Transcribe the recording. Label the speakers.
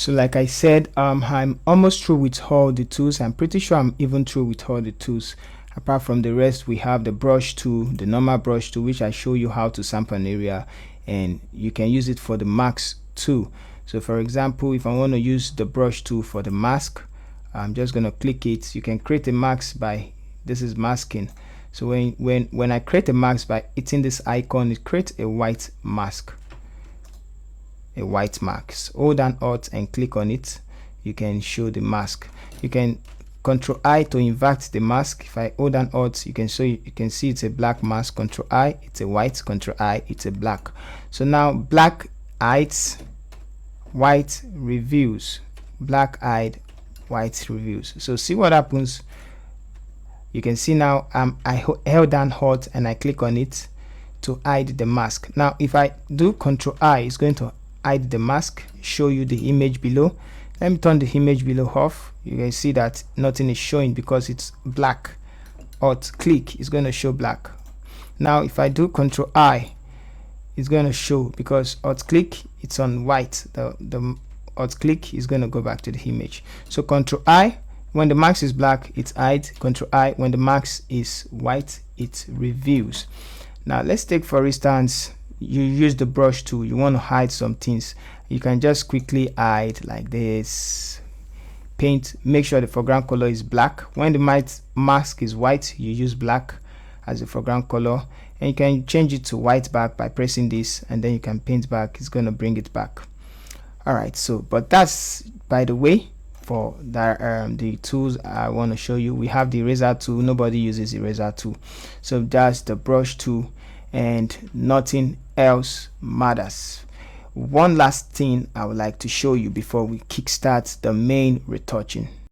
Speaker 1: So like I said, I'm almost through with all the tools. I'm pretty sure I'm even through with all the tools. Apart from the rest, we have the brush tool, the normal brush tool, which I show you how to sample an area, and you can use it for the masks too. So for example, if I want to use the brush tool for the mask, I'm just going to click it. You can create a mask by, this is masking. So when I create a mask by hitting this icon, it creates a white mask. A white mask. Hold down Alt and click on it. You can show the mask. You can Control I to invert the mask. If I hold down Alt, you can see it's a black mask. Control I, it's a white. Control I, it's a black. So now black hides, white reveals. Black hide, white reveals. So see what happens. You can see now I held down Alt and I click on it to hide the mask. Now if I do Control I, it's going to hide the mask, show you the image below. Let me turn the image below off. You can see that nothing is showing because it's black. Alt click is going to show black. Now if I do Control I, it's going to show, because Alt click it's on white. The Alt click is going to go back to the image. So Control I, when the mask is black, it hides. Control I, when the mask is white, it reveals. Now let's take, for instance, you use the brush tool, you want to hide some things. You can just quickly hide like this. Paint, make sure the foreground color is black. When the mask is white, you use black as the foreground color, and you can change it to white back by pressing this, and then you can paint back. It's going to bring it back. Alright, so but that's, by the way, for that the tools I want to show you. We have the eraser tool. Nobody uses eraser tool, so that's the brush tool, and nothing else matters. One last thing I would like to show you before we kickstart the main retouching.